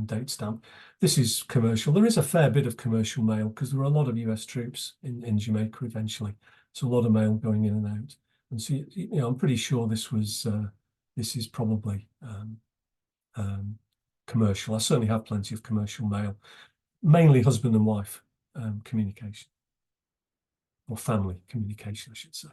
date stamp. This is commercial. There is a fair bit of commercial mail because there were a lot of US troops in Jamaica eventually, so a lot of mail going in and out. And so, I'm pretty sure this is probably commercial. I certainly have plenty of commercial mail, mainly husband and wife communication, or family communication, I should say.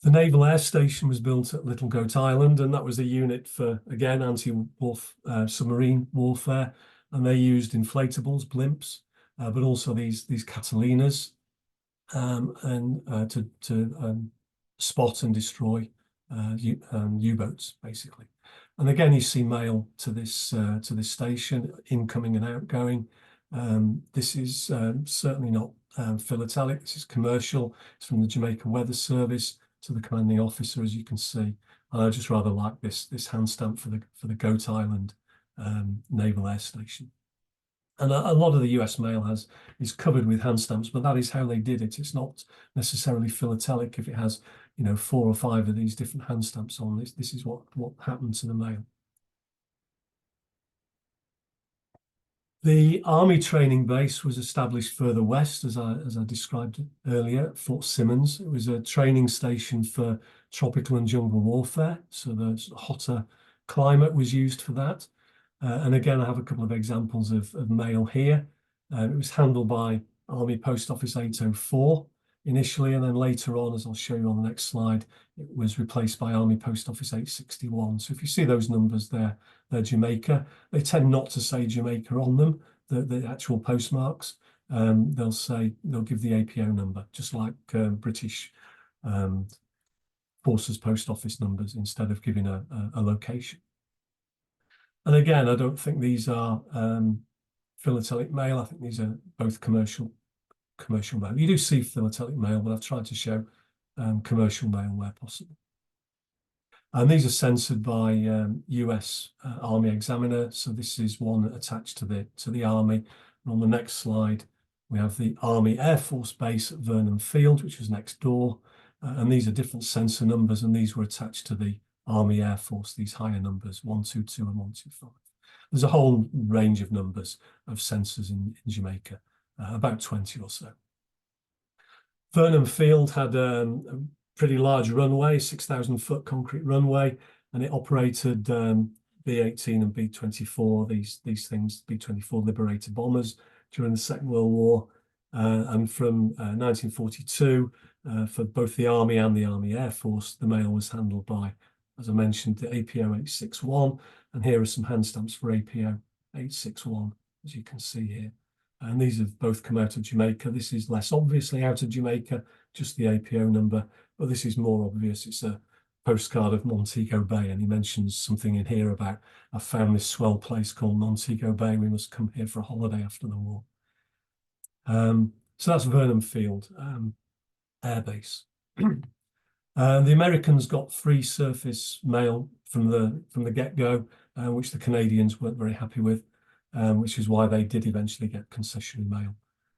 The Naval Air Station was built at Little Goat Island, and that was a unit for, again, anti-submarine warfare. And they used inflatables, blimps, but also these Catalinas to spot and destroy U-boats, basically. And again, you see mail to this station, incoming and outgoing. This is certainly not philatelic. This is commercial. It's from the Jamaica Weather Service to the commanding officer, as you can see. And I just rather like this hand stamp for the Goat Island Naval Air Station. And a lot of the US mail is covered with hand stamps, but that is how they did it. It's not necessarily philatelic if it has, 4 or 5 of these different hand stamps on. This is what happened to the mail. The Army training base was established further west, as I described earlier, at Fort Simmons. It was a training station for tropical and jungle warfare, so the hotter climate was used for that. And again, I have a couple of examples of mail here. It was handled by Army Post Office 804 initially, and then later on, as I'll show you on the next slide, it was replaced by Army Post Office 861. So if you see those numbers there, they're Jamaica. They tend not to say Jamaica on them, the actual postmarks. They'll give the APO number, just like British Forces Post Office numbers, instead of giving a location. And again, I don't think these are philatelic mail. I think these are both commercial mail. You do see philatelic mail, but I've tried to show commercial mail where possible. And these are censored by US Army Examiner. So this is one attached to the Army. And on the next slide, we have the Army Air Force Base at Vernon Field, which was next door. And these are different censor numbers, and these were attached to the Army Air Force, these higher numbers, 122 and 125. There's a whole range of numbers of censors in Jamaica, about 20 or so. Vernon Field had a pretty large runway, 6,000-foot concrete runway, and it operated B-18 and B-24, these things, B-24 Liberator bombers during the Second World War. And from 1942, for both the Army and the Army Air Force, the mail was handled by, as I mentioned, the APO 861, and here are some hand stamps for APO 861, as you can see here. And these have both come out of Jamaica. This is less obviously out of Jamaica, just the APO number, but this is more obvious. It's a postcard of Montego Bay, and he mentions something in here about, I found this swell place called Montego Bay. We must come here for a holiday after the war. So that's Vernon Field Air Base. The Americans got free surface mail from the get-go, which the Canadians weren't very happy with, which is why they did eventually get concessionary mail.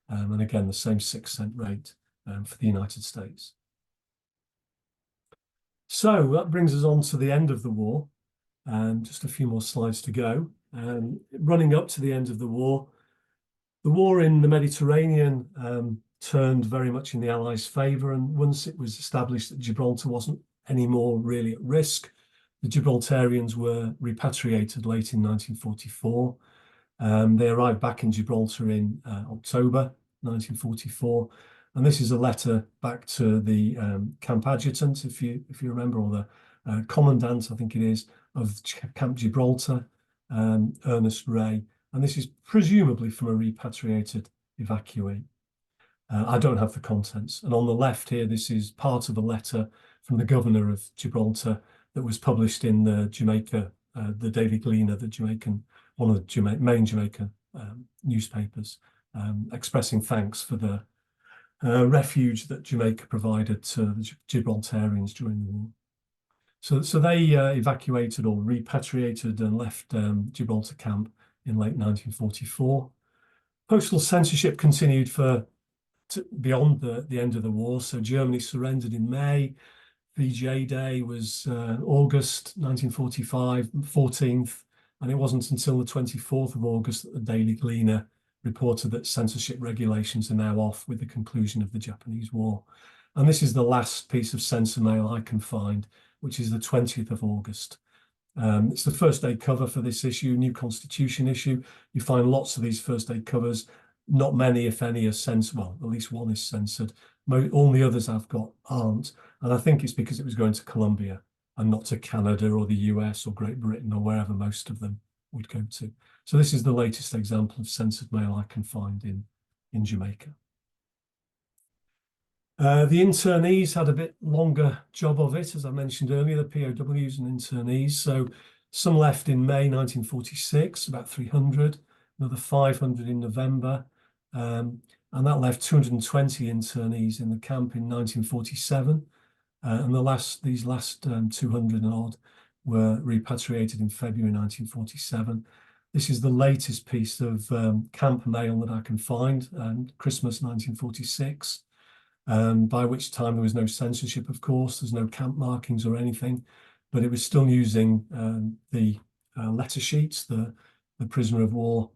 And again, the same 6-cent rate for the United States. So that brings us on to the end of the war. Just a few more slides to go. Running up to the end of the war in the Mediterranean turned very much in the Allies' favour, and once it was established that Gibraltar wasn't anymore really at risk, the Gibraltarians were repatriated late in 1944. They arrived back in Gibraltar in October 1944, and this is a letter back to the camp adjutant, if you remember, or the commandant, I think it is, of Camp Gibraltar, Ernest Ray, and this is presumably from a repatriated evacuee. I don't have the contents. And on the left here, this is part of a letter from the governor of Gibraltar that was published in the Jamaica, the Daily Gleaner, one of the main Jamaican newspapers, expressing thanks for the refuge that Jamaica provided to the Gibraltarians during the war. So they evacuated or repatriated and left Gibraltar camp in late 1944. Postal censorship continued beyond the end of the war. So Germany surrendered in May. VJ Day was August 1945, 14th, and it wasn't until the 24th of August that the Daily Gleaner reported that censorship regulations are now off with the conclusion of the Japanese War. And this is the last piece of censor mail I can find, which is the 20th of August. It's the first aid cover for this issue, New Constitution issue. You find lots of these first aid covers. Not many, if any, are censored. Well, at least one is censored. All the others I've got aren't. And I think it's because it was going to Colombia and not to Canada or the US or Great Britain or wherever most of them would go to. So this is the latest example of censored mail I can find in Jamaica. The internees had a bit longer job of it, as I mentioned earlier, the POWs and internees. So some left in May 1946, about 300, another 500 in November. And that left 220 internees in the camp in 1947. And these last 200 and odd were repatriated in February 1947. This is the latest piece of camp mail that I can find, Christmas 1946. By which time there was no censorship, of course, there's no camp markings or anything, but it was still using the letter sheets, the prisoner of war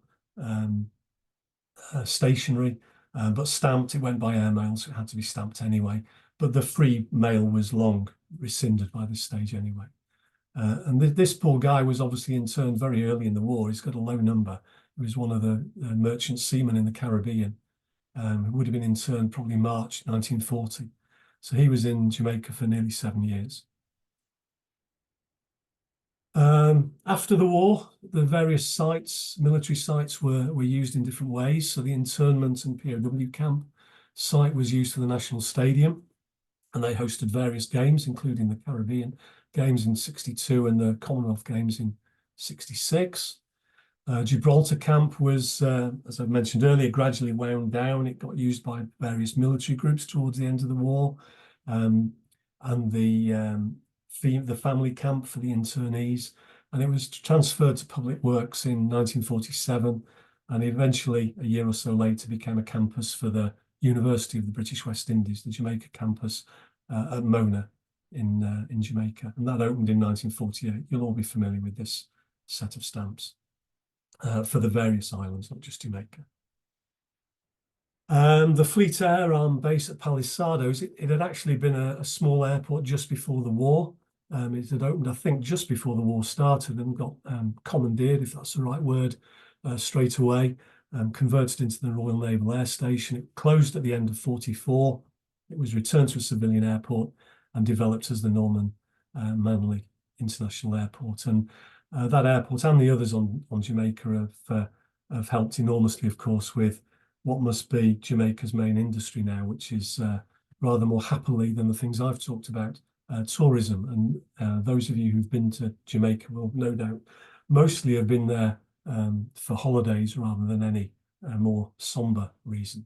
stationery, but stamped. It went by airmail, so it had to be stamped anyway. But the free mail was long rescinded by this stage anyway. And this poor guy was obviously interned very early in the war. He's got a low number. He was one of the merchant seamen in the Caribbean. Who would have been interned probably March 1940. So he was in Jamaica for nearly 7 years. After the war, the various sites, military sites, were used in different ways. So the internment and POW camp site was used for the National Stadium, and they hosted various games, including the Caribbean Games in '62 and the Commonwealth Games in '66. Gibraltar camp was, as I mentioned earlier, gradually wound down. It got used by various military groups towards the end of the war, and the family camp for the internees, and it was transferred to Public Works in 1947, and eventually, a year or so later, became a campus for the University of the British West Indies, the Jamaica campus at Mona in Jamaica, and that opened in 1948. You'll all be familiar with this set of stamps. For the various islands, not just Jamaica. The Fleet Air Arm base at Palisados, it had actually been a small airport just before the war. It had opened, I think, just before the war started and got commandeered, if that's the right word, straight away, converted into the Royal Naval Air Station. It closed at the end of '44. It was returned to a civilian airport and developed as the Norman Manley International Airport. And that airport and the others on Jamaica have helped enormously, of course, with what must be Jamaica's main industry now, which is rather more happily than the things I've talked about, tourism. And those of you who've been to Jamaica will no doubt mostly have been there for holidays rather than any more somber reason.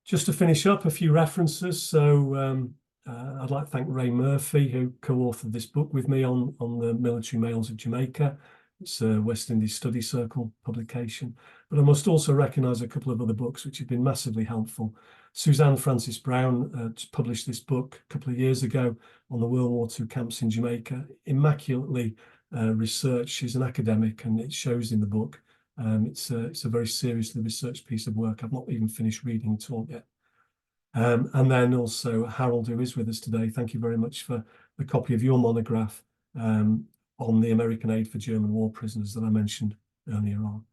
Just to finish up, a few references. So I'd like to thank Ray Murphy, who co-authored this book with me on the military mails of Jamaica. It's a West Indies Study Circle publication. But I must also recognise a couple of other books which have been massively helpful. Suzanne Francis Brown published this book a couple of years ago on the World War II camps in Jamaica. Immaculately researched. She's an academic, and it shows in the book. It's a very seriously researched piece of work. I've not even finished reading it all yet. And then also Harold, who is with us today, thank you very much for the copy of your monograph on the American aid for German war prisoners that I mentioned earlier on.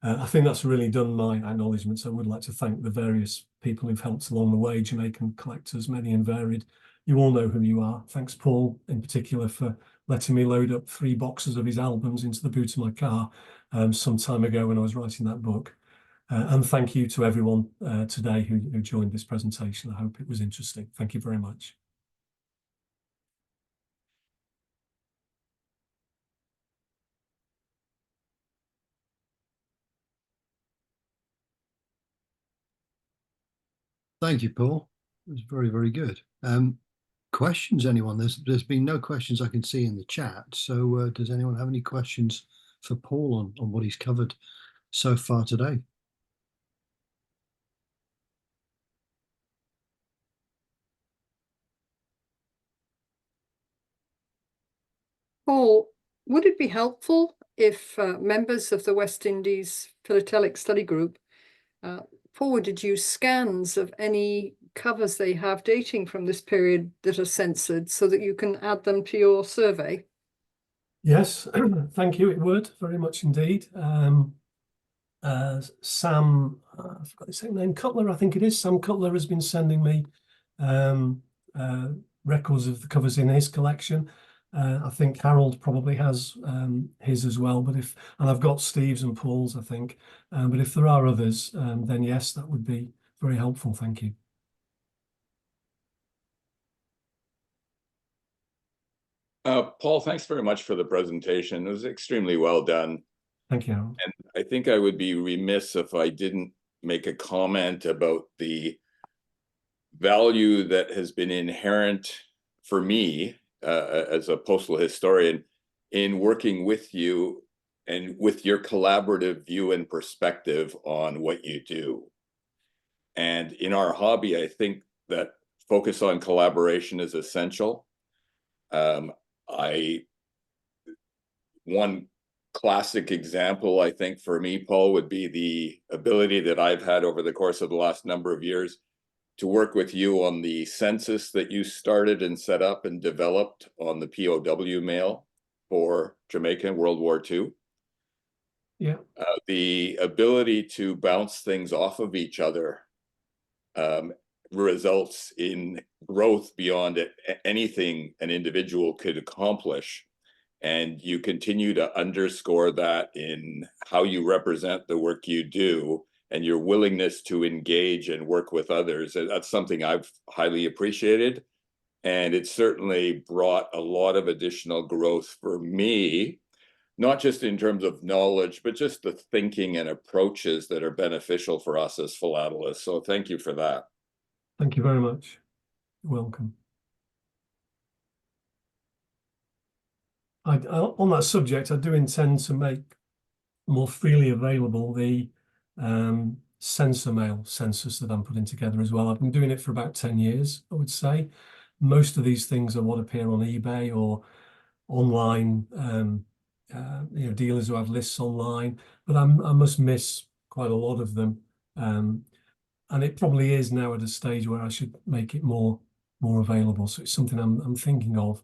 I think that's really done my acknowledgements. I would like to thank the various people who've helped along the way, Jamaican collectors, many and varied. You all know who you are. Thanks, Paul, in particular, for letting me load up 3 boxes of his albums into the boot of my car some time ago when I was writing that book. And thank you to everyone today who joined this presentation. I hope it was interesting. Thank you very much. Thank you, Paul. It was very, very good. Questions, anyone? There's been no questions I can see in the chat. So does anyone have any questions for Paul on what he's covered so far today? Paul, would it be helpful if members of the West Indies Philatelic Study Group forwarded you scans of any covers they have dating from this period that are censored so that you can add them to your survey? Yes, thank you. It would very much indeed. Sam, I forgot his name, Cutler, I think it is. Sam Cutler has been sending me records of the covers in his collection. I think Harold probably has his as well, and I've got Steve's and Paul's, I think. But if there are others, then yes, that would be very helpful. Thank you. Paul, thanks very much for the presentation. It was extremely well done. Thank you, Harold. And I think I would be remiss if I didn't make a comment about the value that has been inherent for me as a postal historian in working with you and with your collaborative view and perspective on what you do. And in our hobby, I think that focus on collaboration is essential. One classic example, I think, for me, Paul, would be the ability that I've had over the course of the last number of years to work with you on the census that you started and set up and developed on the POW mail for Jamaica in World War II. Yeah. The ability to bounce things off of each other results in growth beyond anything an individual could accomplish. And you continue to underscore that in how you represent the work you do and your willingness to engage and work with others. And that's something I've highly appreciated. And it certainly brought a lot of additional growth for me, not just in terms of knowledge, but just the thinking and approaches that are beneficial for us as philatelists. So thank you for that. Thank you very much. You're welcome. On that subject, I do intend to make more freely available the censor mail census that I'm putting together as well. I've been doing it for about 10 years, I would say. Most of these things are what appear on eBay or online, dealers who have lists online, but I must miss quite a lot of them. And it probably is now at a stage where I should make it more available. So it's something I'm thinking of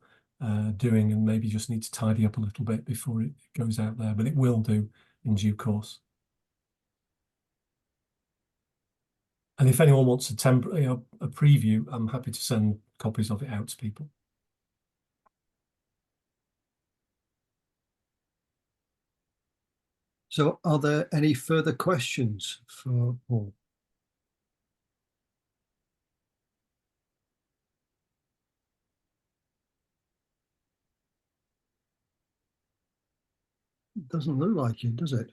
doing, and maybe just need to tidy up a little bit before it goes out there, but it will do in due course. And if anyone wants a preview, I'm happy to send copies of it out to people. So are there any further questions for Paul? It doesn't look like it, does it?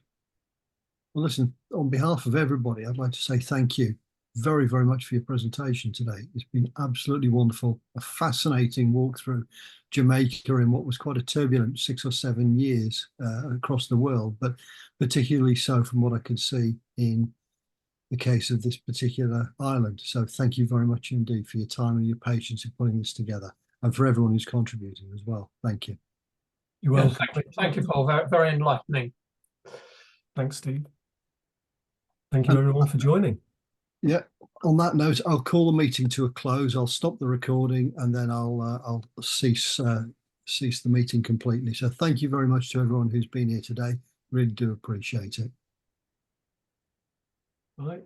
Well, listen, on behalf of everybody, I'd like to say thank you very, very much for your presentation today. It's been absolutely wonderful, a fascinating walk through Jamaica in what was quite a turbulent 6 or 7 years across the world, but particularly so from what I could see in the case of this particular island. So thank you very much indeed for your time and your patience in putting this together, and for everyone who's contributing as well. Thank you. You're welcome. Yes, thank you, Paul. Very, very enlightening. Thanks, Steve. Thank you, everyone, for joining. Yeah. On that note, I'll call the meeting to a close. I'll stop the recording, and then I'll cease the meeting completely. So thank you very much to everyone who's been here today. Really do appreciate it. All right.